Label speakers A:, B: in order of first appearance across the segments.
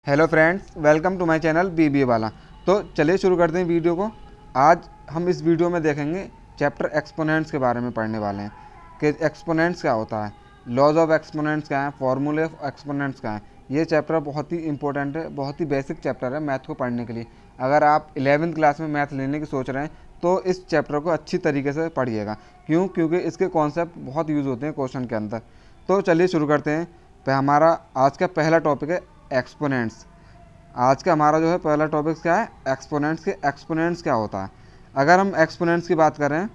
A: Hello friends, welcome to my channel BBA वाला। तो चलिए शुरू करते हैं वीडियो को। आज हम इस वीडियो में देखेंगे चैप्टर एक्सपोनेंट्स के बारे में पढ़ने वाले हैं कि एक्सपोनेंट्स क्या होता है, लॉज ऑफ एक्सपोनेंट्स क्या है, फॉर्मूले ऑफ एक्सपोनेंट्स क्या है। ये चैप्टर बहुत ही इंपॉर्टेंट है, बहुत ही बेसिक चैप्टर है मैथ को पढ़ने के लिए। अगर आप 11वीं क्लास में मैथ लेने की सोच रहे हैं तो इस चैप्टर को अच्छी तरीके से पढ़िएगा। क्योंकि इसके कॉन्सेप्ट बहुत यूज़ होते हैं क्वेश्चन के अंदर। तो चलिए शुरू करते हैं। हमारा आज का पहला टॉपिक है एक्सपोनेंट्स। आज का हमारा जो है पहला टॉपिक क्या है, एक्सपोनेंट्स के एक्सपोनेंट्स क्या होता है। अगर हम एक्सपोनेंट्स की बात करें,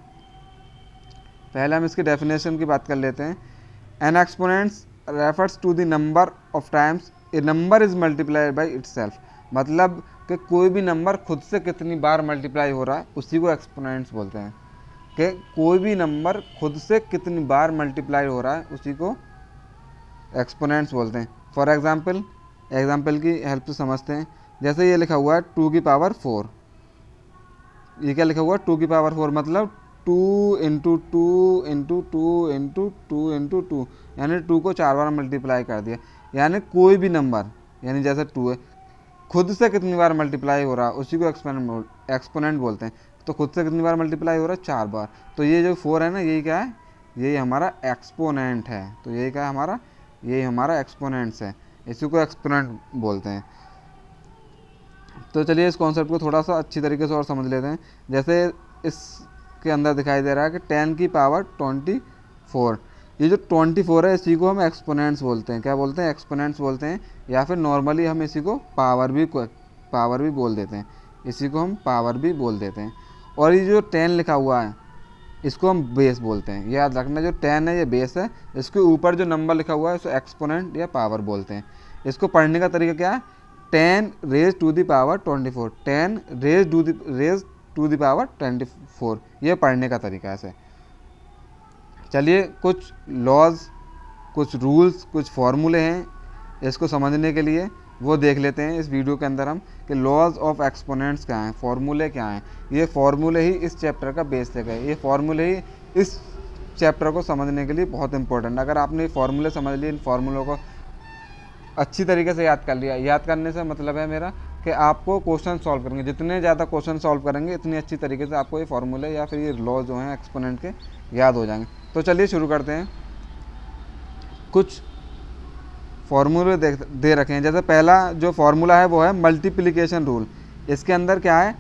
A: पहले हम इसकी डेफिनेशन की बात कर लेते हैं। An exponents refers to the number of times a number is multiplied by itself. मतलब कि कोई भी नंबर खुद से कितनी बार मल्टीप्लाई हो रहा है उसी को एक्सपोनेंट्स बोलते हैं। कि कोई भी नंबर खुद से कितनी बार मल्टीप्लाई हो रहा है उसी को एक्सपोनेंट्स बोलते हैं। फॉर एग्जाम्पल की हेल्प से समझते हैं। जैसे ये लिखा हुआ है 2 की पावर 4। ये क्या लिखा हुआ है, 2 की पावर 4 मतलब 2 into two into two into two into two, यानी 2 को 4 बार मल्टीप्लाई कर दिया। यानी कोई भी नंबर, यानी जैसे 2 है, खुद से कितनी बार मल्टीप्लाई हो रहा है उसी को एक्सपोनेंट बोलते हैं। तो खुद से कितनी बार मल्टीप्लाई हो रहा है, 4 बार। तो ये जो 4 है ना, यही क्या है, यही हमारा एक्सपोनेंट है। तो यही क्या है हमारा, यही हमारा एक्सपोनेंट्स है, इसी को एक्सपोनेंट बोलते हैं। तो चलिए इस कॉन्सेप्ट को थोड़ा सा अच्छी तरीके से और समझ लेते हैं। जैसे इसके अंदर दिखाई दे रहा है कि 10 की पावर 24। ये जो 24 है इसी को हम एक्सपोनेंट्स बोलते हैं। क्या बोलते हैं, एक्सपोनेंट्स बोलते हैं। या फिर नॉर्मली हम इसी को पावर भी बोल देते हैं। इसी को हम पावर भी बोल देते हैं। और ये जो 10 लिखा हुआ है इसको हम बेस बोलते हैं। याद रखना, जो 10 है ये बेस है, इसके ऊपर जो नंबर लिखा हुआ है इसको एक्सपोनेंट या पावर बोलते हैं। इसको पढ़ने का तरीका क्या है, 10 raise to the power 24, 10 raise to the power 24, ये पढ़ने का तरीका है ऐसे। चलिए कुछ लॉज, कुछ रूल्स, कुछ फॉर्मूले हैं इसको समझने के लिए, वो देख लेते हैं इस वीडियो के अंदर हम कि लॉज ऑफ एक्सपोनेंट्स क्या हैं, फॉर्मूले क्या हैं। ये फॉर्मूले ही इस चैप्टर का बेस लेकर है। ये फॉर्मूले ही इस चैप्टर को समझने के लिए बहुत इंपॉर्टेंट है। अगर आपने ये फॉर्मूले समझ लिए, इन फॉर्मूलों को अच्छी तरीके से याद कर लिया, याद करने से मतलब है मेरा कि आपको क्वेश्चन सॉल्व करेंगे, जितने ज़्यादा क्वेश्चन सॉल्व करेंगे इतनी अच्छी तरीके से आपको ये फॉर्मूले या फिर ये लॉ जो हैं एक्सपोनेंट के याद हो जाएंगे। तो चलिए शुरू करते हैं। कुछ फॉर्मूले दे रखे हैं। जैसे पहला जो फार्मूला है वो है मल्टीप्लिकेशन रूल। इसके अंदर क्या है,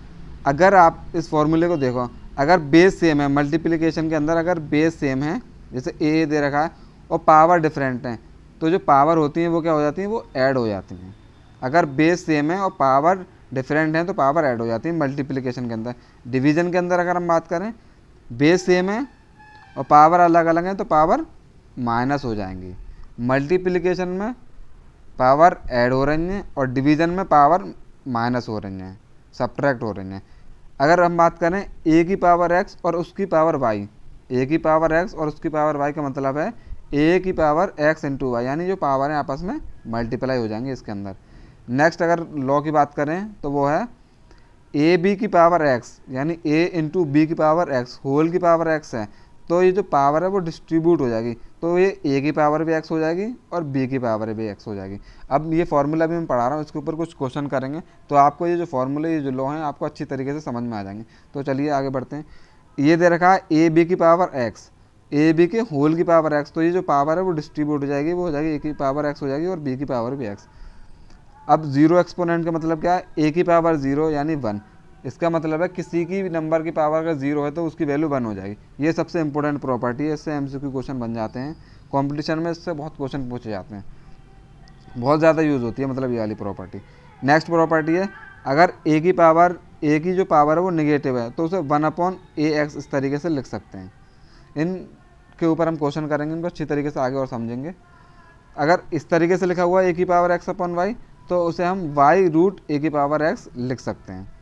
A: अगर आप इस फॉर्मूले को देखो, अगर बेस सेम है मल्टीप्लिकेशन के अंदर, अगर बेस सेम है, जैसे ए दे रखा है और पावर डिफरेंट है, तो जो पावर होती हैं वो क्या हो जाती हैं, वो ऐड हो जाती हैं। अगर बेस सेम है और पावर डिफरेंट है तो पावर ऐड हो जाती है मल्टीप्लिकेशन के अंदर। डिवीज़न के अंदर अगर हम बात करें, बेस सेम है और पावर अलग अलग है तो पावर माइनस हो जाएंगी। मल्टीप्लिकेशन में पावर ऐड हो रही हैं और डिवीज़न में पावर माइनस हो रही हैं, सब्ट्रैक्ट हो रही हैं। अगर हम बात करें ए की पावर एक्स और उसकी पावर वाई, ए की पावर एक्स और उसकी पावर वाई का मतलब है ए की पावर एक्स इंटू वाई, यानी जो पावर है आपस में मल्टीप्लाई हो जाएंगे इसके अंदर। नेक्स्ट अगर लॉ की बात करें तो वो है ए बी की पावर एक्स, यानी ए इंटू बी की पावर एक्स होल की पावर एक्स है, तो ये जो पावर है वो डिस्ट्रीब्यूट हो जाएगी, तो ये ए की पावर भी एक्स हो जाएगी और बी की पावर भी एक्स हो जाएगी। अब ये फार्मूला भी मैं पढ़ा रहा हूँ, इसके ऊपर कुछ क्वेश्चन करेंगे तो आपको ये जो फार्मूले, ये जो लॉ हैं आपको अच्छी तरीके से समझ में आ जाएंगे। तो चलिए आगे बढ़ते हैं। ये दे रखा है ए बी की पावर एक्स, ए बी के होल की पावर एक्स, तो ये जो पावर है वो डिस्ट्रीब्यूट हो जाएगी, वो हो जाएगी ए की पावर एक्स हो जाएगी और बी की पावर भी एक्स। अब जीरो एक्सपोनेंट का मतलब क्या है, ए की पावर 0 यानी 1। इसका मतलब है किसी की भी नंबर की पावर अगर 0 है तो उसकी वैल्यू 1 हो जाएगी। ये सबसे इंपॉर्टेंट प्रॉपर्टी है, इससे एमसीक्यू क्वेश्चन बन जाते हैं कंपटीशन में, इससे बहुत क्वेश्चन पूछे जाते हैं, बहुत ज़्यादा यूज़ होती है मतलब ये वाली प्रॉपर्टी। नेक्स्ट प्रॉपर्टी है, अगर ए की जो पावर है वो निगेटिव है तो उसे 1/ax इस तरीके से लिख सकते हैं। इनके ऊपर हम क्वेश्चन करेंगे, इनको अच्छी तरीके से आगे और समझेंगे। अगर इस तरीके से लिखा हुआ है ए की पावर एक्स अपॉन वाई, तो उसे हम वाई रूट ए की पावर एक्स लिख सकते हैं।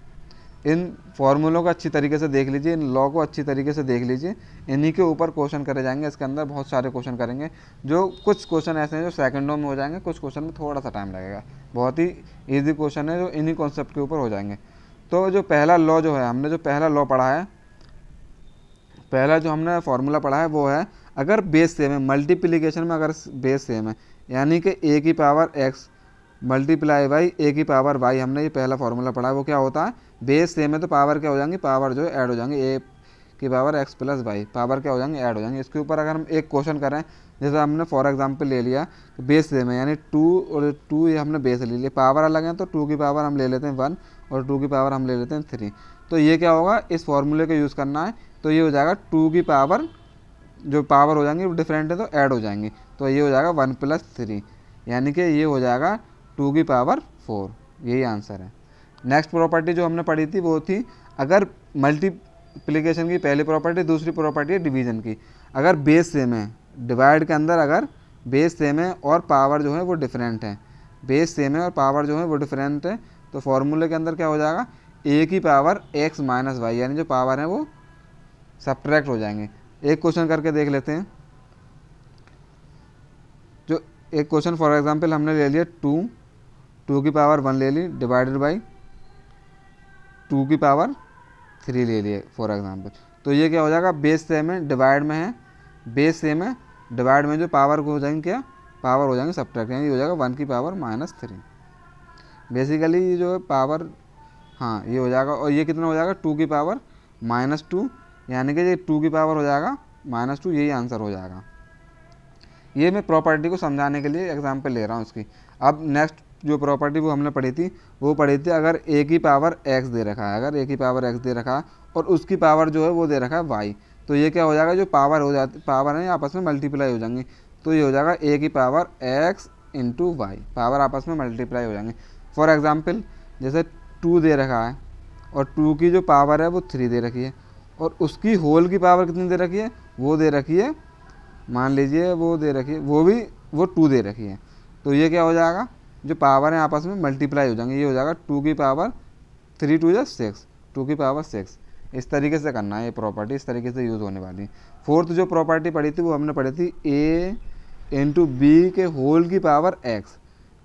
A: इन फॉर्मूलों को अच्छी तरीके से देख लीजिए, इन लॉ को अच्छी तरीके से देख लीजिए, इन्हीं के ऊपर क्वेश्चन करे जाएंगे। इसके अंदर बहुत सारे क्वेश्चन करेंगे, जो कुछ क्वेश्चन ऐसे हैं जो सेकंडों में हो जाएंगे, कुछ क्वेश्चन में थोड़ा सा टाइम लगेगा। बहुत ही ईजी क्वेश्चन है जो इन्हीं कॉन्सेप्ट के ऊपर हो जाएंगे। तो जो पहला लॉ जो है, हमने जो पहला लॉ पढ़ा है, पहला जो हमने फार्मूला पढ़ा है वो है, अगर बेस सेम है, मल्टीप्लिकेशन में अगर बेस सेम है, यानी कि ए की पावर एक्स मल्टीप्लाई बाई ए की पावर वाई, हमने ये पहला फॉर्मूला पढ़ा है, वो क्या होता है, बेस सेम है तो पावर क्या हो जाएंगी, पावर जो है ऐड हो जाएंगे, ए की power x plus y, power क्या हो जाएंगे, ऐड हो जाएंगे। इसके ऊपर अगर हम एक क्वेश्चन करें, जैसे हमने फॉर एग्जांपल ले लिया बेस सेम है, यानी 2 और 2 ये हमने बेस ले लिया, पावर अलग है तो 2 की पावर हम ले लेते हैं 1 और 2 की पावर हम ले लेते हैं 3। तो ये क्या होगा, इस फॉर्मूले का यूज़ करना है, तो ये हो जाएगा 2 की पावर, जो पावर हो जाएंगी वो डिफरेंट है तो ऐड हो जाएंगी, तो ये हो जाएगा 1 प्लस 3, यानी कि ये हो जाएगा 2 की पावर 4, यही आंसर है। नेक्स्ट प्रॉपर्टी जो हमने पढ़ी थी वो थी, अगर मल्टीप्लिकेशन की पहली प्रॉपर्टी, दूसरी प्रॉपर्टी है डिवीजन की। अगर बेस सेम है, डिवाइड के अंदर अगर बेस सेम है और पावर जो है वो डिफरेंट है, बेस सेम है और पावर जो है वो डिफरेंट है, तो फॉर्मूले के अंदर क्या हो जाएगा, ए की पावर एक्स माइनस वाई, यानी जो पावर है वो सब्ट्रैक्ट हो जाएंगे। एक क्वेश्चन करके देख लेते हैं, जो एक क्वेश्चन फॉर एग्जांपल हमने ले लिया 2 की पावर 1 ले ली डिवाइडेड बाई 2 की पावर 3 ले लिए फॉर एग्जांपल। तो ये क्या हो जाएगा, बेस सेम है डिवाइड में है, बेस सेम है डिवाइड में जो पावर को हो जाएंगे क्या, पावर हो जाएंगे सब्ट्रैक्ट, यानी ये हो जाएगा 1 की पावर माइनस 3। बेसिकली ये जो है पावर, हाँ ये हो जाएगा, और ये कितना हो जाएगा, 2 की पावर माइनस 2, यानी कि ये 2 की पावर हो जाएगा माइनस 2, यही आंसर हो जाएगा। ये मैं प्रॉपर्टी को समझाने के लिए एग्जांपल ले रहा हूँ इसकी। अब नेक्स्ट जो प्रॉपर्टी वो हमने पढ़ी थी, वो पढ़ी थी अगर ए की पावर एक्स दे रखा है, अगर ए की पावर एक्स दे रखा है और उसकी पावर जो है वो दे रखा है वाई, तो ये क्या हो जाएगा, जो पावर हो जाती, पावर है आपस में मल्टीप्लाई हो जाएंगे, तो ये हो जाएगा ए की power x into y, power आपस में मल्टीप्लाई हो जाएंगे। फॉर एग्जाम्पल जैसे 2 दे रखा है और 2 की जो पावर है वो 3 दे रखी है, और उसकी होल की पावर कितनी दे रखी है, वो दे रखी है, मान लीजिए वो दे रखी है, वो 2 दे रखी है, तो ये क्या हो जाएगा, जो पावर है आपस में मल्टीप्लाई हो जाएंगे, ये हो जाएगा 2 की पावर 3 2 जा 6, 2 की पावर 6। इस तरीके से करना है, ये प्रॉपर्टी इस तरीके से यूज़ होने वाली है। फोर्थ जो प्रॉपर्टी पढ़ी थी वो हमने पढ़ी थी ए इंटू बी के होल की पावर एक्स।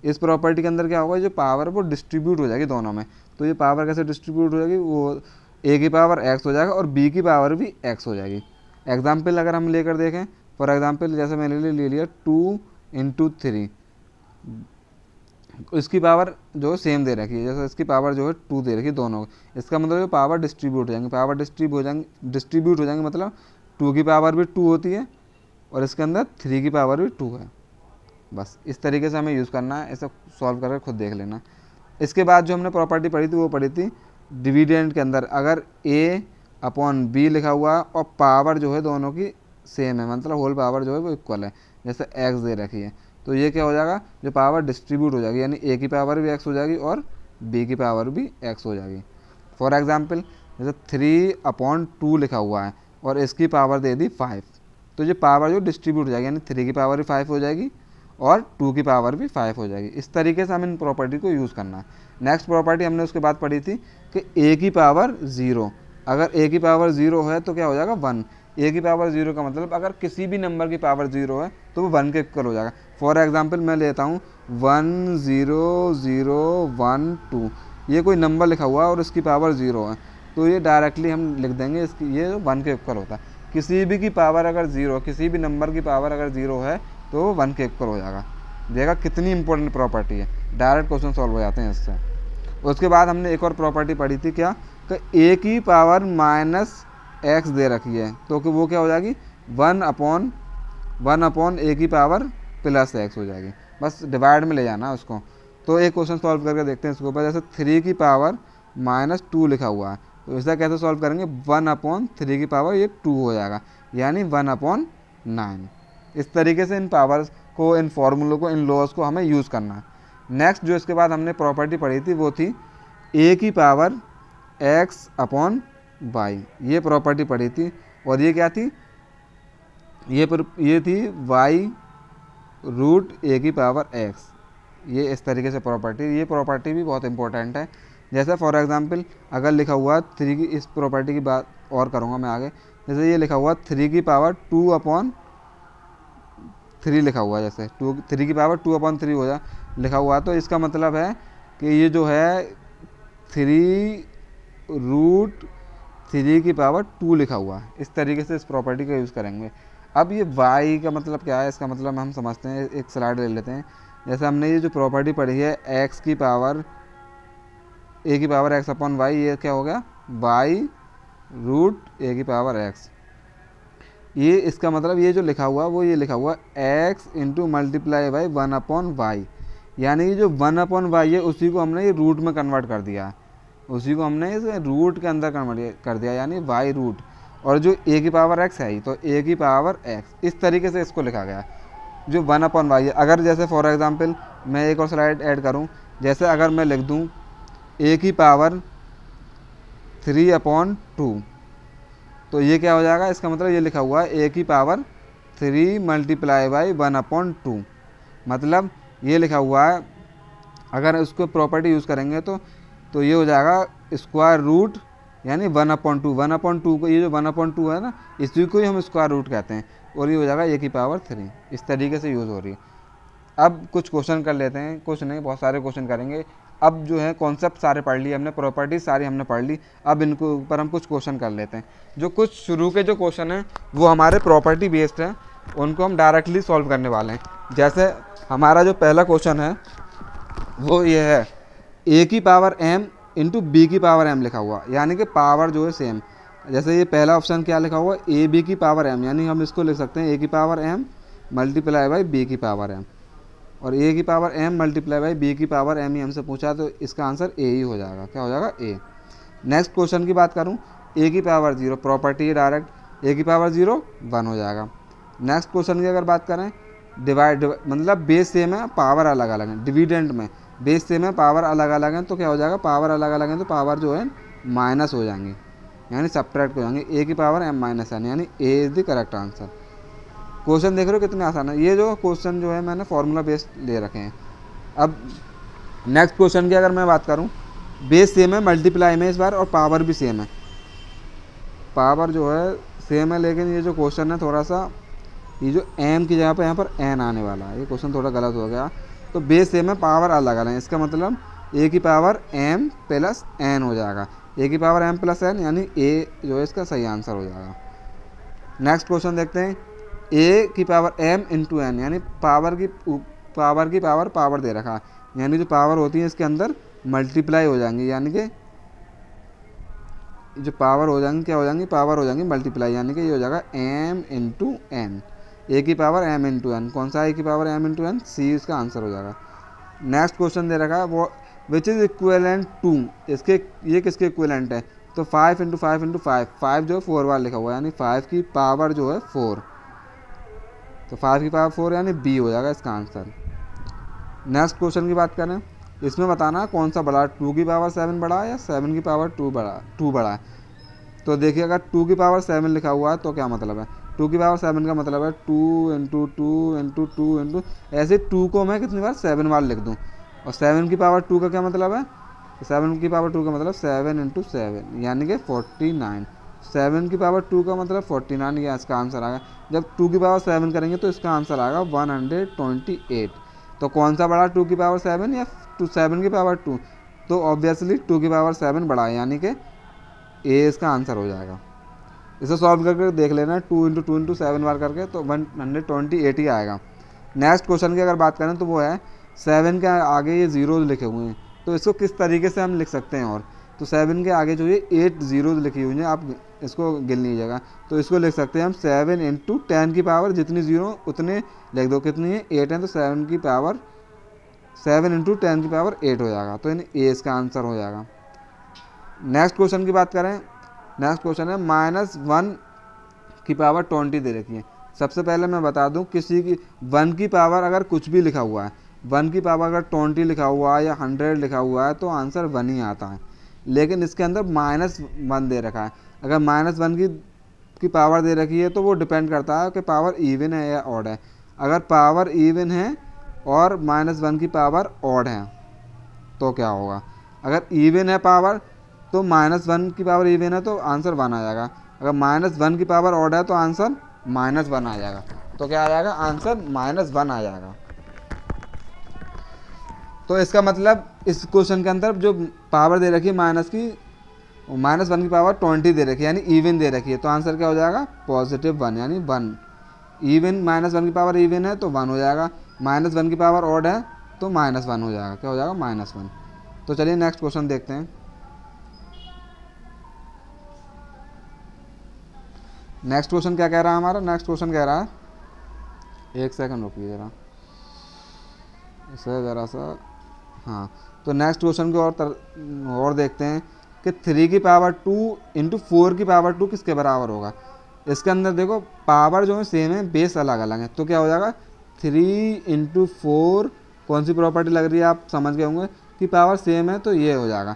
A: इस प्रॉपर्टी के अंदर क्या होगा, जो पावर वो डिस्ट्रीब्यूट हो जाएगी दोनों में, तो ये पावर कैसे डिस्ट्रीब्यूट हो जाएगी, वो ए की पावर एक्स हो जाएगा और बी की पावर भी एक्स हो जाएगी। एग्जाम्पल अगर हम लेकर देखें, फॉर एग्जाम्पल जैसे मैंने ले लिया 2 इंटू 3, इसकी पावर जो सेम दे रखी है, जैसे इसकी पावर जो है 2 दे रखी है दोनों, इसका मतलब जो पावर डिस्ट्रीब्यूट हो जाएंगे, पावर डिस्ट्रीब्यूट हो जाएंगे, मतलब 2 की पावर भी 2 होती है और इसके अंदर 3 की पावर भी 2 है। बस इस तरीके से हमें यूज़ करना है, ऐसा सॉल्व करके खुद देख लेना। इसके बाद जो हमने प्रॉपर्टी पढ़ी थी वो पढ़ी थी डिविडेंड के अंदर, अगर ए अपॉन बी लिखा हुआ है और पावर जो है दोनों की सेम है, मतलब होल पावर जो है वो इक्वल है, जैसे एक्स दे रखी है, तो ये क्या हो जाएगा, जो पावर डिस्ट्रीब्यूट हो जाएगी, यानी ए की पावर भी एक्स हो जाएगी और बी की पावर भी एक्स हो जाएगी। फॉर एग्जांपल जैसे 3/2 लिखा हुआ है और इसकी पावर दे दी 5, तो ये पावर जो डिस्ट्रीब्यूट हो जाएगी, यानी 3 की पावर भी 5 हो जाएगी और 2 की पावर भी 5 हो जाएगी। इस तरीके से हमें इन प्रॉपर्टी को यूज़ करना है। नेक्स्ट प्रॉपर्टी हमने उसके बाद पढ़ी थी कि ए की पावर 0, अगर ए की पावर 0 है तो क्या हो जाएगा 1। ए की पावर 0 का मतलब अगर किसी भी नंबर की पावर 0 है तो वो 1 के इक्वल हो जाएगा। फॉर एग्जांपल मैं लेता हूँ 1 0 0 1 2, ये कोई नंबर लिखा हुआ है और इसकी पावर 0 है, तो ये डायरेक्टली हम लिख देंगे इसकी, ये 1 के इक्वल होता है। किसी भी की पावर अगर 0, किसी भी नंबर की पावर अगर 0 है तो वो 1 के इक्वल हो जाएगा। देखा कितनी इंपॉर्टेंट प्रॉपर्टी है, डायरेक्ट क्वेश्चन सॉल्व हो जाते हैं इससे। उसके बाद हमने एक और प्रॉपर्टी पढ़ी थी क्या, कि ए की पावर माइनस एक्स दे रखी है, तो कि वो क्या हो जाएगी 1 अपॉन ए की पावर प्लस एक्स हो जाएगी, बस डिवाइड में ले जाना उसको। तो एक क्वेश्चन सॉल्व करके देखते हैं इसके ऊपर। जैसे 3 की पावर -2 लिखा हुआ है, तो इसका कैसे सॉल्व करेंगे, 1/3 की पावर ये 2 हो जाएगा, यानी 1/9। इस तरीके से इन पावर्स को, इन फार्मूलों को, इन लॉज को हमें यूज़ करना है। नेक्स्ट जो इसके बाद हमने प्रॉपर्टी पढ़ी थी वो थी ए की पावर x/y, ये प्रॉपर्टी पढ़ी थी, और ये क्या थी, ये थी y√a⁴x। ये इस तरीके से प्रॉपर्टी, ये प्रॉपर्टी भी बहुत इंपॉर्टेंट है। जैसे फॉर एग्जांपल अगर लिखा हुआ 3 की, इस प्रॉपर्टी की बात और करूँगा मैं आगे, जैसे ये लिखा हुआ 3 की पावर 2/3 लिखा हुआ है, जैसे 3 की पावर 2/3 हो जाए लिखा हुआ, तो इसका मतलब है कि ये जो है 3√3 की पावर 2 लिखा हुआ है। इस तरीके से इस प्रॉपर्टी का यूज़ करेंगे। अब ये y का मतलब क्या है, इसका मतलब हम समझते हैं, एक स्लाइड ले लेते हैं। जैसे हमने ये जो प्रॉपर्टी पढ़ी है एक्स की पावर ए की पावर एक्स अपॉन वाई, ये क्या हो गया वाई रूट ए की पावर एक्स। ये इसका मतलब ये जो लिखा हुआ वो ये लिखा हुआ x into multiply by 1 upon y, यानी कि जो 1 अपॉन वाई है उसी को हमने ये रूट में कन्वर्ट कर दिया है, उसी को हमने इस रूट के अंदर कन्वर्ट कर दिया, यानी वाई रूट। और जो ए की पावर एक्स है ही तो ए की पावर एक्स, इस तरीके से इसको लिखा गया है जो 1 अपॉन वाई है। अगर जैसे फॉर एग्जांपल मैं एक और स्लाइड ऐड करूं, जैसे अगर मैं लिख दूं ए की पावर 3 अपॉन 2, तो ये क्या हो जाएगा, इसका मतलब ये लिखा हुआ है ए की पावर 3 मल्टीप्लाई बाई 1 अपॉन 2, मतलब ये लिखा हुआ है। अगर उसको प्रॉपर्टी यूज़ करेंगे तो ये हो जाएगा स्क्वायर रूट, यानी 1 अपॉन 2, 1 अपॉन 2 को, ये जो 1 अपॉन 2 है ना, इसी को ही हम स्क्वायर रूट कहते हैं, और ये हो जाएगा ए की पावर 3। इस तरीके से यूज़ हो रही है। अब कुछ क्वेश्चन कर लेते हैं, कुछ नहीं बहुत सारे क्वेश्चन करेंगे। अब जो है कॉन्सेप्ट सारे पढ़ लिए हमने, प्रॉपर्टीज सारी हमने पढ़ ली, अब इनको ऊपर हम कुछ क्वेश्चन कर लेते हैं। जो कुछ शुरू के जो क्वेश्चन हैं वो हमारे प्रॉपर्टी बेस्ड हैं, उनको हम डायरेक्टली सॉल्व करने वाले हैं। जैसे हमारा जो पहला क्वेश्चन है वो ये है ए की पावर एम इंटू बी की पावर एम लिखा हुआ, यानी कि पावर जो है सेम। जैसे ये पहला ऑप्शन क्या लिखा हुआ ए बी की पावर एम, यानी हम इसको लिख सकते हैं ए की power m multiply by b की पावर एम, और ए की power m multiply by b की पावर एम ही हमसे पूछा, तो इसका आंसर ए ही हो जाएगा। क्या हो जाएगा ए। नेक्स्ट क्वेश्चन की बात करूँ, ए की पावर 0 प्रॉपर्टी है डायरेक्ट, ए की पावर 0 1 हो जाएगा। नेक्स्ट क्वेश्चन की अगर बात करें डिवाइड मतलब बेस सेम है पावर अलग अलग है, डिविडेंड में बेस सेम है पावर अलग अलग है, तो क्या हो जाएगा पावर अलग अलग है तो पावर जो है माइनस हो जाएंगी, यानी सब्ट्रैक्ट हो जाएंगे। ए की पावर एम माइनस एन, यानी A is the correct answer. Question देख रहे हो कितने आसान है। ये जो क्वेश्चन जो है मैंने फार्मूला बेस्ड ले रखे हैं। अब नेक्स्ट क्वेश्चन की अगर मैं बात करूं, बेस सेम है मल्टीप्लाई में इस बार, और पावर भी सेम है, पावर जो है सेम है, लेकिन ये जो क्वेश्चन है थोड़ा सा ये जो एम की जगह पर यहाँ पर एन आने वाला है, ये क्वेश्चन थोड़ा गलत हो गया। तो बेस सेम है पावर अलग अलग है, इसका मतलब ए की पावर एम प्लस एन हो जाएगा, ए की पावर एम प्लस एन, यानी ए जो है इसका सही आंसर हो जाएगा। नेक्स्ट क्वेश्चन देखते हैं, ए की पावर एम इंटू एन, यानी पावर की पावर दे रखा है, यानी जो पावर होती है इसके अंदर मल्टीप्लाई हो जाएंगी, यानी कि जो पावर हो जाएंगी क्या हो जाएंगी, पावर हो जाएंगी मल्टीप्लाई, यानी कि ये हो जाएगा एम इंटू एन, ए की पावर एम इंटू एन। कौन सा ए की पावर एम इंटू एन, सी इसका आंसर हो जाएगा। नेक्स्ट क्वेश्चन दे रखा है वो विच इज़ इक्वेलेंट टू, इसके ये किसके इक्वेलेंट है, तो 5 इंटू 5 इंटू 5, 5 जो है 4 बार लिखा हुआ है, यानी 5 की पावर जो है 4, तो 5 की पावर 4 यानी बी हो जाएगा इसका आंसर। नेक्स्ट क्वेश्चन की बात करें, इसमें बताना कौन सा बड़ा, 2 की पावर 7 बड़ा है या 7 की पावर 2 बड़ा है। तो देखिए अगर 2 की पावर 7 लिखा हुआ है तो क्या मतलब है, 2 की पावर 7 का मतलब है 2 इंटू 2 इंटू 2 इंटू, ऐसे 2 को मैं कितनी बार 7 बार लिख दूँ, और 7 की पावर 2 का क्या मतलब है, 7 की पावर 2 का मतलब 7 इंटू 7 यानी कि 49, 7 की पावर 2 का मतलब 49, ये इसका आंसर आएगा। जब 2 की पावर 7 करेंगे तो इसका आंसर आएगा 128। तो कौन सा बड़ा, 2 की पावर 7 या 7 की पावर 2, तो ऑब्वियसली 2 की पावर 7 बड़ा है, यानी कि ए इसका आंसर हो जाएगा। इसे सॉल्व करके देख लेना, 2 इंटू 2 इंटू 7 बार करके तो 128 ही आएगा। नेक्स्ट क्वेश्चन की अगर बात करें तो वो है 7 के आगे ये जीरोज लिखे हुए हैं, तो इसको किस तरीके से हम लिख सकते हैं, और तो 7 के आगे जो ये 8 जीरोज लिखी हुई हैं, आप इसको गिन लीजिएगा, तो इसको लिख सकते हैं हम 7 इंटू 10 की पावर जितनी जीरो उतने लिख दो, कितनी है 8 है, तो 7 की पावर 7 इंटू 10 की पावर 8 हो जाएगा, तो यानी ए इसका आंसर हो जाएगा। नेक्स्ट क्वेश्चन की बात करें, नेक्स्ट क्वेश्चन है -1 की पावर 20 दे रखी है। सबसे पहले मैं बता दूं, किसी की 1 की पावर अगर कुछ भी लिखा हुआ है, 1 की पावर अगर 20 लिखा हुआ है या 100 लिखा हुआ है तो आंसर 1 ही आता है, लेकिन इसके अंदर -1 दे रखा है। अगर -1 की पावर दे रखी है तो वो डिपेंड करता है कि पावर इवन है या ऑड है। अगर पावर इवन है और -1 की पावर ऑड है तो क्या होगा, अगर इवन है पावर तो -1 की पावर इवन है तो आंसर 1 आ जाएगा, अगर -1 की पावर ऑड है तो आंसर -1 आ जाएगा, तो क्या आ जाएगा आंसर -1 आ जाएगा। तो इसका मतलब इस क्वेश्चन के अंदर जो पावर दे रखी है -1 की पावर 20 दे रखी है, यानी इवन दे रखी है, तो आंसर क्या हो जाएगा +1 यानी 1। इवन -1 की पावर इवन है तो 1 हो जाएगा, -1 की पावर ऑड है तो -1 हो जाएगा, क्या हो जाएगा -1। तो चलिए नेक्स्ट क्वेश्चन देखते हैं। नेक्स्ट क्वेश्चन क्या कह रहा है हमारा, नेक्स्ट क्वेश्चन कह रहा है, एक सेकंड रुकिए ज़रा, इसे ज़रा सा, हाँ। तो नेक्स्ट क्वेश्चन को और देखते हैं कि 3 की पावर 2 इंटू 4 की पावर 2 किसके बराबर होगा। इसके अंदर देखो पावर जो है सेम है, बेस अलग अलग है, तो क्या हो जाएगा 3 इंटू 4, कौन सी प्रॉपर्टी लग रही है आप समझ गए होंगे कि पावर सेम है, तो ये हो जाएगा।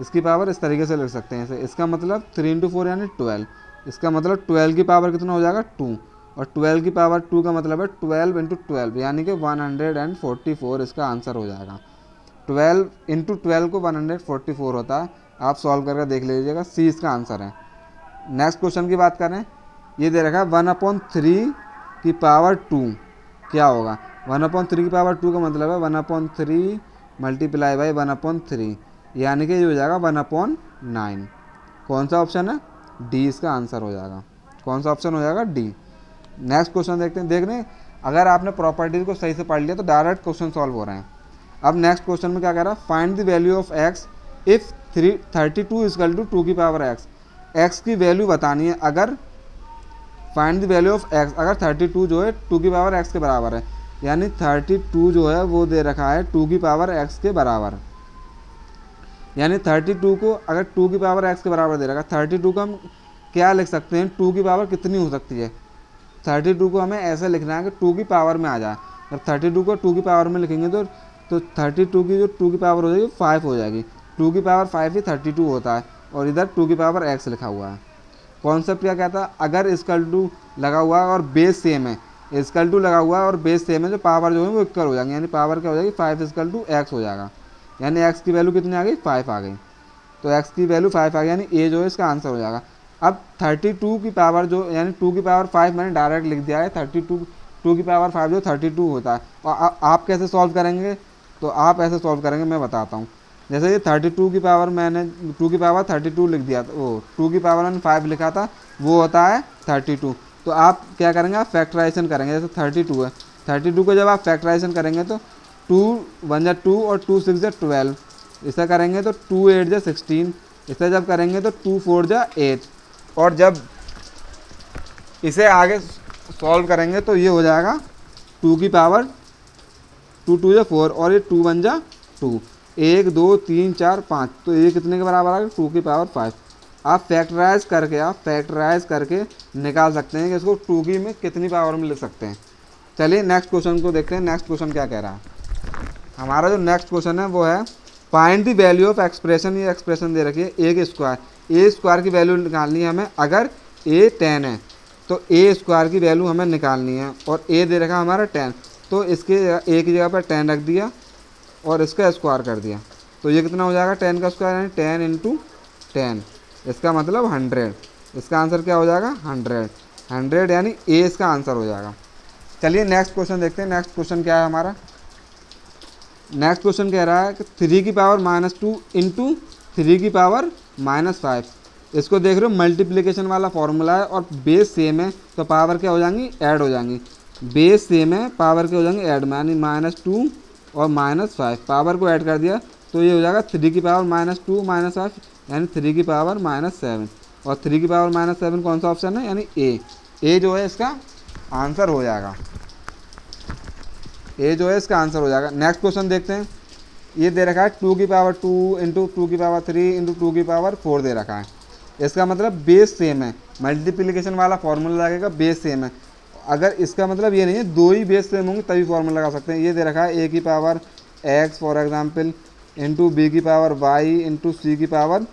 A: इसकी पावर इस तरीके से लिख सकते हैं इसे, इसका मतलब 3 इंटू 4 यानी 12, इसका मतलब 12 की पावर कितना हो जाएगा 2, और 12 की पावर 2 का मतलब है 12 इंटू 12 यानी कि 144 इसका आंसर हो जाएगा। 12 इंटू 12 को 144 होता है, आप सॉल्व करके देख लीजिएगा, सी इसका आंसर है। नेक्स्ट क्वेश्चन की बात करें, ये दे रखा है 1/3 की पावर 2 क्या होगा। 1/3 की पावर 2 का मतलब है 1/3 मल्टीप्लाई बाई 1/3 यानी कि ये हो जाएगा 1/9। कौन सा ऑप्शन है, डी इसका आंसर हो जाएगा। कौन सा ऑप्शन हो जाएगा, डी। नेक्स्ट क्वेश्चन देखते हैं। देख रहे हैं, अगर आपने प्रॉपर्टीज को सही से पढ़ लिया तो डायरेक्ट क्वेश्चन सॉल्व हो रहे हैं। अब नेक्स्ट क्वेश्चन में क्या कह रहा है, find the value of x if 32 equal to 2 की पावर एक्स। एक्स की वैल्यू बतानी है, अगर find the value of x, अगर 32 जो है 2 की पावर एक्स के बराबर है, यानी 32 जो है वो दे रखा है 2 की पावर एक्स के बराबर, यानी 32 को अगर 2 की पावर एक्स के बराबर दे रखा है, 32 को हम क्या लिख सकते हैं, 2 की पावर कितनी हो सकती है। 32 को हमें ऐसे लिखना है कि 2 की पावर में आ जाए। जब 32 को 2 की पावर में लिखेंगे तो 32 की जो 2 की पावर हो जाएगी 5 हो जाएगी। 2 की पावर 5 ही 32 होता है, और इधर 2 की पावर x लिखा हुआ है। कॉन्सेप्ट क्या कहता है, अगर इक्वल टू लगा हुआ है और बेस सेम है, इक्वल टू लगा हुआ है और बेस सेम है, जो पावर जो है वो इक्वल हो जाएंगे, यानी पावर क्या हो जाएगी 5 इक्वल टू x हो जाएगा, यानी x की वैल्यू कितनी आ गई 5 आ गई। तो x की वैल्यू 5 आ गई, यानी a जो है इसका आंसर हो जाएगा। अब 32 की पावर जो यानी 2 की पावर 5 मैंने डायरेक्ट लिख दिया है, 32 2 की पावर 5 जो 32 होता है। और आप कैसे सॉल्व करेंगे, तो आप ऐसे सॉल्व करेंगे, मैं बताता हूँ। जैसे ये 32 की पावर मैंने 2 की पावर 32 लिख दिया था, वो 2 की पावर मैंने 5 लिखा था, वो होता है 32। तो आप क्या करेंगे, आप फैक्टराइजेशन करेंगे। जैसे 32 है, 32 को जब आप फैक्टराइजेशन करेंगे तो 2 1 जा 2 और 2 6 जा 12, ऐसा करेंगे तो 2 8 जा 16, ऐसा जब करेंगे तो 2 4 जा 8, और जब इसे आगे सॉल्व करेंगे तो ये हो जाएगा 2 की पावर 2 2 जा 4 और ये 2 1 जा 2, 1 2 3 4 5, तो ये कितने के बराबर आ गया 2 की पावर 5। आप फैक्टराइज करके निकाल सकते हैं कि इसको 2 की में कितनी पावर में लिख सकते हैं। चलिए नेक्स्ट क्वेश्चन को देखते हैं। नेक्स्ट क्वेश्चन क्या कह रहा है हमारा, जो नेक्स्ट क्वेश्चन है वो है find the value of expression. ये एक्सप्रेशन दे रखी है ए स्क्वायर, ए स्क्वायर की वैल्यू निकालनी है हमें। अगर ए 10 है तो ए स्क्वायर की वैल्यू हमें निकालनी है, और ए दे रखा हमारा 10, तो इसके ए की जगह पर 10 रख दिया और इसका स्क्वायर कर दिया, तो ये कितना हो जाएगा 10 का स्क्वायर यानी 10 इंटू 10, इसका मतलब 100। इसका आंसर क्या हो जाएगा 100 यानी ए इसका आंसर हो जाएगा। चलिए नेक्स्ट क्वेश्चन देखते हैं। नेक्स्ट क्वेश्चन क्या है हमारा, नेक्स्ट क्वेश्चन कह रहा है कि 3 की पावर -2 इंटू 3 की पावर -5। इसको देख रहे हो, मल्टीप्लिकेशन वाला फॉर्मूला है और बेस सेम है, तो पावर क्या हो जाएंगी ऐड हो जाएंगी। बेस सेम है, पावर क्या हो जाएंगे ऐड में, यानी -2 और -5 पावर को ऐड कर दिया तो ये हो जाएगा 3 की पावर -2 -5 यानी 3 की पावर -7, और 3 की पावर -7 कौन सा ऑप्शन है, यानी ए जो है इसका आंसर हो जाएगा। ए जो है इसका आंसर हो जाएगा। नेक्स्ट क्वेश्चन देखते हैं। ये दे रखा है 2 की पावर 2 इंटू 2 की पावर 3 इंटू 2 की पावर 4 दे रखा है। इसका मतलब बेस सेम है, मल्टीप्लिकेशन वाला फॉर्मूला लगेगा, बेस सेम है। अगर इसका मतलब ये नहीं है दो ही बेस सेम होंगे तभी फॉर्मूला लगा सकते हैं। ये दे रखा है ए की power x for example into b की पावर वाई इंटू सी की power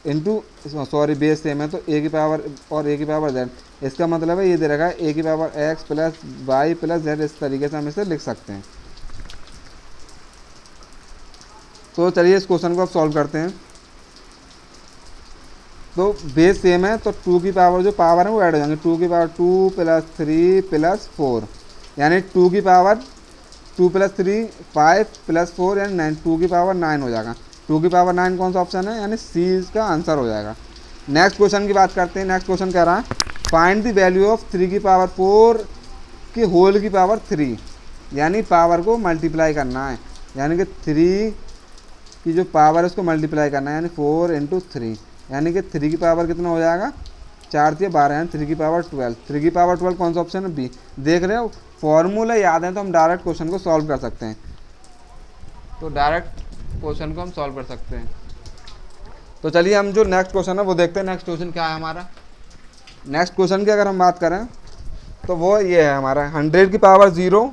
A: into sorry base same है तो ए की पावर और ए की पावर जेड। इसका मतलब है ये दे रखा है ए की power x plus y plus z, इस तरीके से हम इसे लिख सकते हैं। तो चलिए इस क्वेश्चन को अब सॉल्व करते हैं। तो बेस सेम है तो 2 की पावर जो पावर है वो ऐड हो जाएंगे, 2 की पावर 2 प्लस 3 प्लस 4 यानी 2 की पावर 2 प्लस 3 5 प्लस 4 यानी 9, 2 की पावर 9 हो जाएगा। 2 की पावर 9 कौन सा ऑप्शन है, यानी सी इसका आंसर हो जाएगा। नेक्स्ट क्वेश्चन की बात करते हैं। नेक्स्ट क्वेश्चन कह रहा है फाइंड द वैल्यू ऑफ 3 की पावर 4 की होल की पावर 3। यानी पावर को मल्टीप्लाई करना है, यानी कि 3 की जो पावर है उसको मल्टीप्लाई करना है, यानी 4 इंटू 3, यानी कि 3 की पावर कितना हो जाएगा, 4 3 12, यानी 3 की पावर 12। 3 की पावर 12 कौन सा ऑप्शन है, बी। देख रहे हो, फॉर्मूला याद है तो हम डायरेक्ट क्वेश्चन को सॉल्व कर सकते हैं, तो डायरेक्ट क्वेश्चन को हम सॉल्व कर सकते हैं। तो चलिए हम जो नेक्स्ट क्वेश्चन है वो देखते हैं। नेक्स्ट क्वेश्चन क्या है हमारा। नेक्स्ट क्वेश्चन की अगर हम बात करें तो वो ये है हमारा, 100 की पावर 0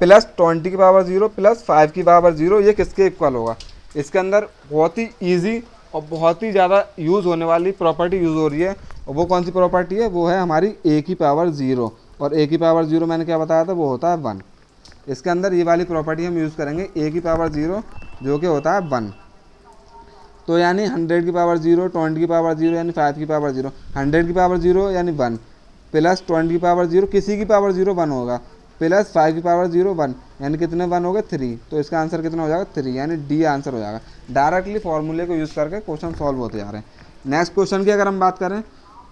A: प्लस 20 की पावर 0 प्लस 5 की पावर 0, ये किसके इक्वल होगा। इसके अंदर बहुत ही ईजी और बहुत ही ज़्यादा यूज़ होने वाली प्रॉपर्टी यूज़ हो रही है, और वो कौन सी प्रॉपर्टी है, वो है हमारी a की पावर 0, और a की पावर 0 मैंने क्या बताया था, वो होता है 1। इसके अंदर ये वाली प्रॉपर्टी हम यूज़ करेंगे, a की पावर 0 जो कि होता है 1। तो यानी 100 की पावर 0, 20 की पावर 0 यानी 5 की पावर 0, 100 की पावर 0 यानी 1 प्लस 20 की पावर 0, किसी की पावर 0 1 होगा, प्लस 5 की पावर 0 1, यानी कितने 1 हो गए 3। तो इसका आंसर कितना हो जाएगा 3, यानी डी आंसर हो जाएगा। डायरेक्टली फॉर्मूले को यूज़ करके क्वेश्चन सॉल्व होते जा रहे हैं। नेक्स्ट क्वेश्चन की अगर हम बात करें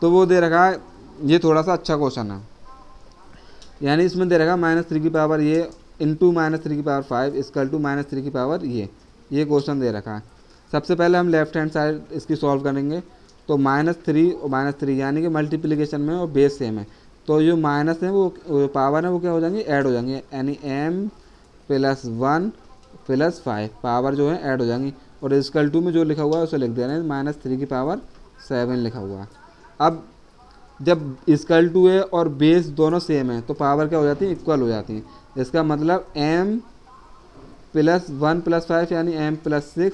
A: तो वो दे रखा है, ये थोड़ा सा अच्छा क्वेश्चन है, यानी इसमें दे रखा है -3 की पावर ये इंटू -3 की पावर 5 इक्वल टू -3 की पावर ये क्वेश्चन दे रखा है। सबसे पहले हम लेफ्ट हैंड साइड इसकी सॉल्व करेंगे, तो -3 और -3 यानी कि मल्टीप्लिकेशन में और बेस सेम है, तो जो माइनस है वो पावर है वो क्या हो जाएंगे, ऐड हो जाएंगे, यानी m + 1 + 5 पावर जो है ऐड हो जाएंगी, और इक्वल टू में जो लिखा हुआ है उसे लिख दे रहे हैं -3 की पावर 7 लिखा हुआ है। अब जब इक्वल टू है और बेस दोनों सेम है तो पावर क्या हो जाती है, इक्वल हो जाती है। इसका मतलब m + 1 + 5 यानी m + 6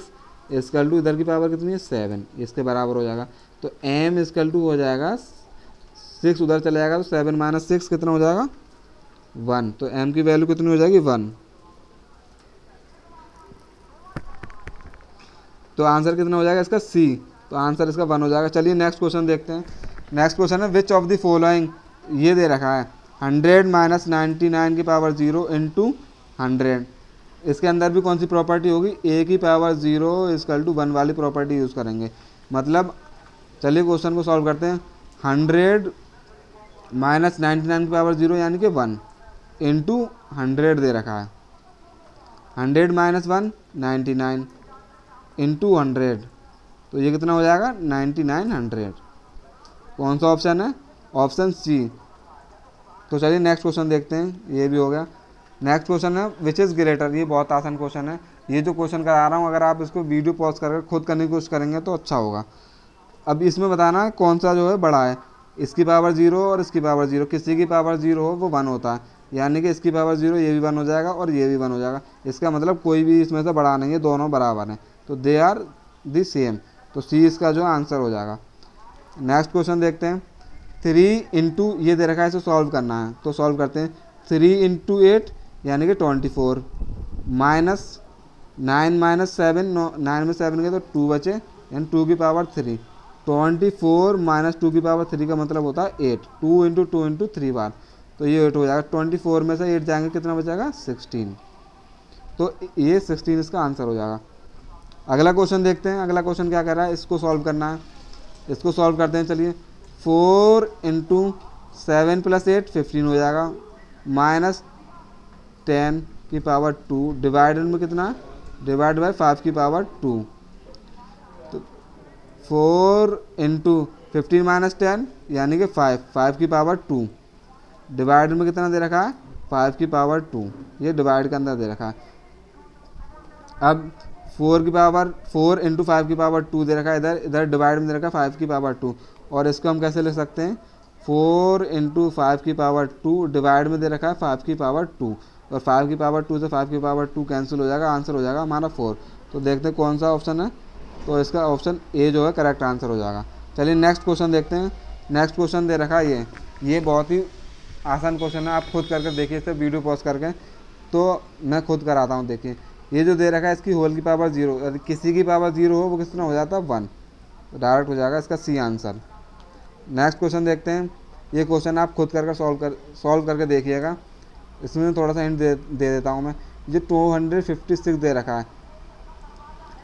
A: इक्वल टू इधर की पावर कितनी है 7, इसके बराबर हो जाएगा। तो m इक्वल टू हो जाएगा 6, उधर चला जाएगा तो 7 - 6 कितना हो जाएगा 1, तो m की वैल्यू कितनी हो जाएगी 1। तो आंसर कितना हो जाएगा इसका सी, तो आंसर इसका 1 हो जाएगा। चलिए नेक्स्ट क्वेश्चन देखते हैं। नेक्स्ट क्वेश्चन है विच ऑफ द फॉलोइंग, ये दे रखा है 100 - 99 की पावर 0 इंटू 100। इसके अंदर भी कौन सी प्रॉपर्टी होगी, a की पावर 0 इक्वल टू 1 वाली प्रॉपर्टी यूज़ करेंगे। मतलब चलिए क्वेश्चन को सॉल्व करते हैं। 100 - 99 की पावर 0 यानी कि 1 इंटू 100 दे रखा है, 100 - 1 99 इंटू 100, तो ये कितना हो जाएगा 9900। कौन सा ऑप्शन है, ऑप्शन सी। तो चलिए नेक्स्ट क्वेश्चन देखते हैं, ये भी हो गया। नेक्स्ट क्वेश्चन है विच इज़ ग्रेटर, ये बहुत आसान क्वेश्चन है। ये जो क्वेश्चन करा रहा हूँ अगर आप इसको वीडियो पॉज करके खुद करने की कोशिश करेंगे तो अच्छा होगा। अब इसमें बताना है कौन सा जो है बड़ा है, इसकी पावर 0 और इसकी पावर 0, किसी की पावर 0 हो वो 1 होता है, यानी कि इसकी पावर 0 ये भी 1 हो जाएगा और ये भी 1 हो जाएगा। इसका मतलब कोई भी इसमें से बड़ा नहीं है, दोनों बराबर हैं, तो दे आर दी सेम, तो सी इसका जो आंसर हो जाएगा। नेक्स्ट क्वेश्चन देखते हैं। 3 इंटू ये दे रखा है, इसे सॉल्व करना है, तो सॉल्व करते हैं। 3 इंटू 8 यानी कि 24 माइनस 9 - 7, 9 में 7 गए तो 2 बचे, यानी 2 की पावर 3। 24 - 2 की पावर 3 का मतलब होता है 8, 2 इंटू 2 इंटू 3 बार, तो ये 8 हो जाएगा। 24 में से 8 जाएंगे कितना बचेगा 16, तो ये 16 इसका आंसर हो जाएगा। अगला क्वेश्चन देखते हैं। अगला क्वेश्चन क्या कर रहा है, इसको सॉल्व करना है, इसको सॉल्व करते हैं। चलिए 4 इंटू 7 + 8 15 हो जाएगा, -10 की पावर 2 डिवाइडेड में कितना, डिवाइड बाय 5 की पावर 2, तो 4 इंटू 15 - 10 यानी कि 5 की पावर 2 डिवाइड में कितना दे रखा है 5 की पावर 2, ये डिवाइड के अंदर दे रखा है। अब 4 इंटू 5 की पावर 2 दे रखा है, इधर डिवाइड में दे रखा है 5 की पावर 2, और इसको हम कैसे लिख सकते हैं 4 इंटू 5 की पावर 2 डिवाइड में दे रखा है 5 की पावर 2, और 5 की पावर 2 से 5 की पावर 2 कैंसिल हो जाएगा, आंसर हो जाएगा हमारा 4। तो देखते हैं कौन सा ऑप्शन है, तो इसका ऑप्शन ए जो है करेक्ट आंसर हो जाएगा। चलिए नेक्स्ट क्वेश्चन देखते हैं। नेक्स्ट क्वेश्चन दे रखा है ये बहुत ही आसान क्वेश्चन है, आप खुद करके देखिए इसे वीडियो पॉज करके, तो मैं खुद कराता हूँ। देखिए ये जो दे रखा है इसकी होल की पावर 0, यदि किसी की पावर 0 हो वो कितना हो जाता है 1, तो डायरेक्ट हो जाएगा इसका सी आंसर। नेक्स्ट क्वेश्चन देखते हैं। ये क्वेश्चन आप खुद करके सॉल्व करके देखिएगा, इसमें थोड़ा सा हिंट दे देता हूँ मैं। ये 256 दे रखा है,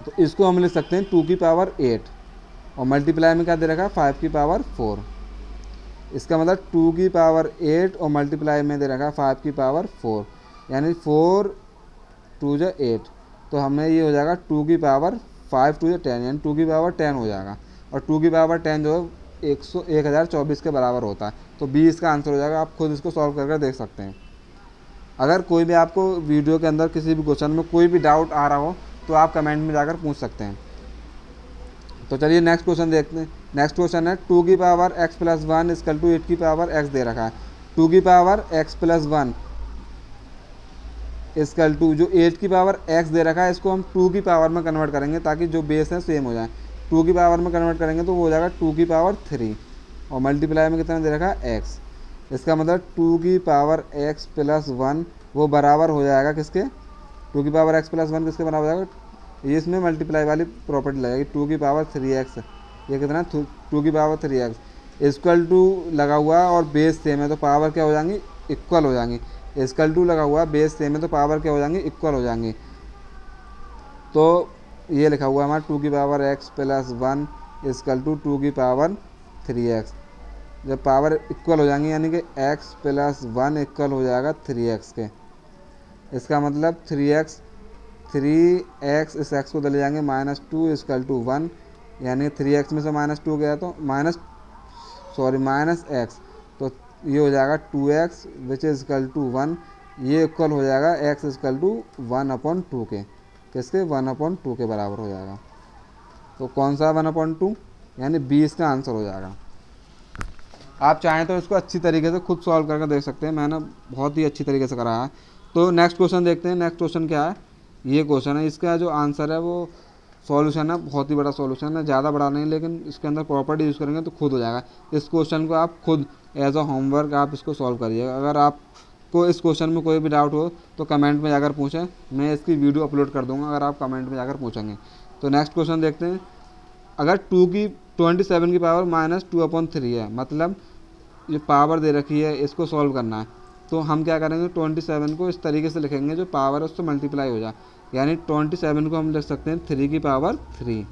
A: तो इसको हम लिख सकते हैं 2 की पावर 8, और मल्टीप्लाई में क्या दे रखा है 5 की पावर 4। इसका मतलब 2 की पावर 8 और मल्टीप्लाई में दे रखा है 5 की पावर 4, यानी 4 2 जो 8, तो हमें ये हो जाएगा 2 की पावर 5 2 जो 10, यानी 2 की पावर 10 हो जाएगा। और 2 की पावर 10 जो है 1024 के बराबर होता है, तो बी इसका आंसर हो जाएगा। आप खुद इसको सॉल्व करके देख सकते हैं। अगर कोई भी आपको वीडियो के अंदर किसी भी क्वेश्चन में कोई भी डाउट आ रहा हो तो आप कमेंट में जाकर पूछ सकते हैं। तो चलिए नेक्स्ट क्वेश्चन देखते हैं। नेक्स्ट क्वेश्चन है 2 की power x plus 1 equal to 8 की पावर x दे रखा है। 2 की power x plus 1 equal to जो 8 की पावर x दे रखा है, इसको हम 2 की पावर में कन्वर्ट करेंगे ताकि जो बेस है सेम हो जाए। 2 की पावर में कन्वर्ट करेंगे तो वो हो जाएगा 2 की पावर 3 और मल्टीप्लाई में कितना दे रखा है x। इसका मतलब 2 की पावर x प्लस 1 वो बराबर हो जाएगा किसके, 2 की पावर x प्लस 1 किसके बराबर हो जाएगा, ये इसमें मल्टीप्लाई वाली प्रॉपर्टी लगेगी 2 की पावर 3x। ये कितना 2 की पावर 3x इक्वल टू लगा हुआ है और बेस सेम है तो पावर क्या हो जाएंगी, इक्वल हो जाएंगी। इक्वल टू लगा हुआ है, बेस सेम है तो पावर क्या हो जाएंगी, इक्वल हो जाएंगी। तो ये लिखा हुआ है हमारा 2 की power x plus 1 equal to 2 की पावर 3x। जब पावर इक्वल हो जाएंगी यानी कि x प्लस 1 इक्वल हो जाएगा 3x के। इसका मतलब 3x इस x को ले जाएंगे -2 इक्वल टू 1, यानी 3x में से -2 गया तो माइनस x, तो ये हो जाएगा 2x which is equal to 1। ये इक्वल हो जाएगा x इक्वल टू 1/2 के, किसके 1/2 के बराबर हो जाएगा। तो कौन सा 1/2, यानी 20 का आंसर हो जाएगा। आप चाहें तो इसको अच्छी तरीके से खुद सॉल्व करके देख सकते हैं, मैंने बहुत ही अच्छी तरीके से कराया है। तो नेक्स्ट क्वेश्चन देखते हैं। नेक्स्ट क्वेश्चन क्या है, ये क्वेश्चन है, इसका जो आंसर है वो सॉल्यूशन है, बहुत ही बड़ा सॉल्यूशन है, ज़्यादा बड़ा नहीं, लेकिन इसके अंदर प्रॉपर्टी यूज़ करेंगे तो खुद हो जाएगा। इस क्वेश्चन को आप खुद एज अ होमवर्क आप इसको सॉल्व करिएगा। अगर आपको इस क्वेश्चन में कोई भी डाउट हो तो कमेंट में जाकर पूछें, मैं इसकी वीडियो अपलोड कर दूँगा अगर आप कमेंट में जाकर पूछेंगे। तो नेक्स्ट क्वेश्चन देखते हैं। अगर 27 की पावर -2/3 है, मतलब ये पावर दे रखी है, इसको सॉल्व करना है, तो हम क्या करेंगे 27 को इस तरीके से लिखेंगे जो पावर है उससे मल्टीप्लाई हो जाए। यानी 27 को हम लिख सकते हैं 3 की पावर 3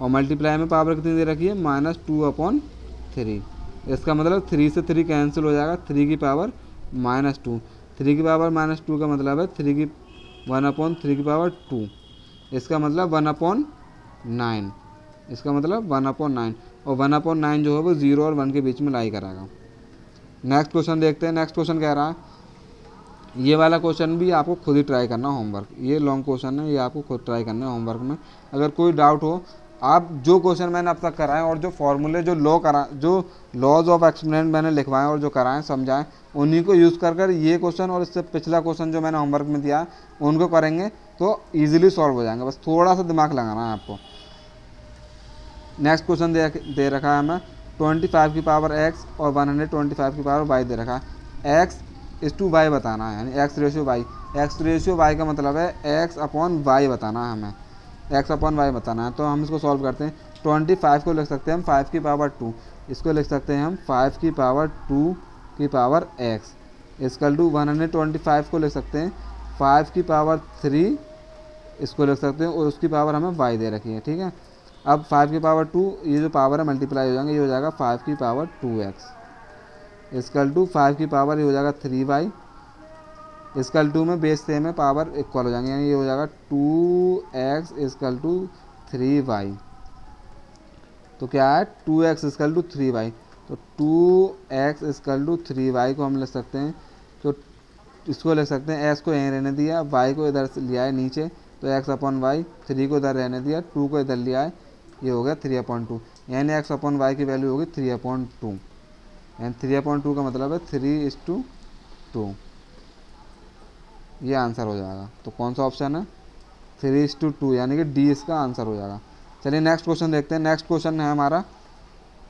A: और मल्टीप्लाई में पावर कितनी दे रखी है -2/3। इसका मतलब 3 से 3 कैंसिल हो जाएगा, 3 की पावर -2। 3 की पावर -2 का मतलब है 1/3 की पावर 2। इसका मतलब 1/9। इसका मतलब 1/9 और 1/9 जो है वो 0 और 1 के बीच में लाई कराएगा। नेक्स्ट क्वेश्चन देखते हैं। नेक्स्ट क्वेश्चन कह रहा है, ये वाला क्वेश्चन भी आपको खुद ही ट्राई करना होमवर्क, ये लॉन्ग क्वेश्चन है, ये आपको खुद ट्राई करना है होमवर्क में। अगर कोई डाउट हो, आप जो क्वेश्चन मैंने अब तक कराए और जो फॉर्मूले जो लॉज ऑफ एक्सपेरिमेंट मैंने लिखवाए और जो कराएं समझाएं, उन्हीं को यूज़ कर ये क्वेश्चन और इससे पिछला क्वेश्चन जो मैंने होमवर्क में दिया उनको करेंगे तो ईजिली सॉल्व हो जाएंगे। बस थोड़ा सा दिमाग लगाना है आपको। नेक्स्ट क्वेश्चन दे रखा है हमें 25 की पावर x और 125 की पावर y दे रखा है। x इस टू वाई बताना है, यानी x ratio y. x ratio y का मतलब है x/y बताना है हमें, x/y बताना है। तो हम इसको सॉल्व करते हैं। 25 को लिख सकते हैं हम 5 की पावर 2, इसको लिख सकते हैं हम 5 की पावर 2 की पावर x इक्वल टू 125 को लिख सकते हैं 5 की पावर 3, इसको लिख सकते हैं और उसकी पावर हमें y दे रखी है, ठीक है। अब 5 की पावर 2, ये जो पावर है मल्टीप्लाई हो जाएंगे, ये हो जाएगा 5 की पावर 2x इक्वल टू 5 की पावर ये हो जाएगा 3y इक्वल टू में बेस सेम है, पावर इक्वल हो जाएंगे, यानी ये हो जाएगा 2x इक्वल टू 3y। तो क्या है 2x इक्वल टू 3y, तो 2x इक्वल टू 3y को हम लिख सकते हैं। तो इसको लिख सकते हैं, x को यहीं रहने दिया, y को इधर से लिया है नीचे, तो x/y, 3 को इधर रहने दिया, 2 को इधर लिया है, ये हो गया 3/2, यानी x/y की वैल्यू होगी 3/2, यानी 3/2 का मतलब है 3:2। ये आंसर हो जाएगा। तो कौन सा ऑप्शन है 3:2, यानी कि डी इसका आंसर हो जाएगा। चलिए नेक्स्ट क्वेश्चन देखते हैं। नेक्स्ट क्वेश्चन है हमारा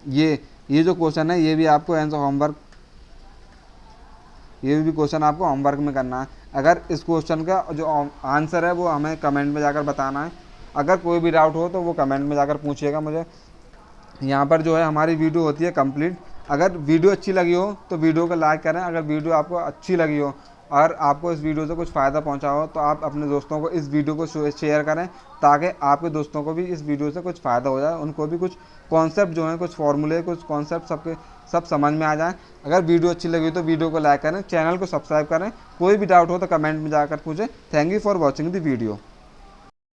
A: ये जो क्वेश्चन है ये भी आपको एज होमवर्क, ये भी क्वेश्चन आपको होमवर्क में करना है। अगर इस क्वेश्चन का जो आंसर है वो हमें कमेंट में जाकर बताना है। अगर कोई भी डाउट हो तो वो कमेंट में जाकर पूछिएगा मुझे। यहाँ पर जो है हमारी वीडियो होती है कंप्लीट। अगर वीडियो अच्छी लगी हो तो वीडियो को लाइक करें, अगर वीडियो आपको अच्छी लगी हो और आपको इस वीडियो से कुछ फ़ायदा पहुंचा हो तो आप अपने दोस्तों को इस वीडियो को शेयर करें, ताकि आपके दोस्तों को भी इस वीडियो से कुछ फ़ायदा हो जाए, उनको भी कुछ कॉन्सेप्ट जो हैं, कुछ फार्मूले, कुछ कॉन्सेप्ट सब समझ में आ जाए। अगर वीडियो अच्छी लगी तो वीडियो को लाइक करें, चैनल को सब्सक्राइब करें। कोई भी डाउट हो तो कमेंट में जाकर पूछें। Thank you for watching the video.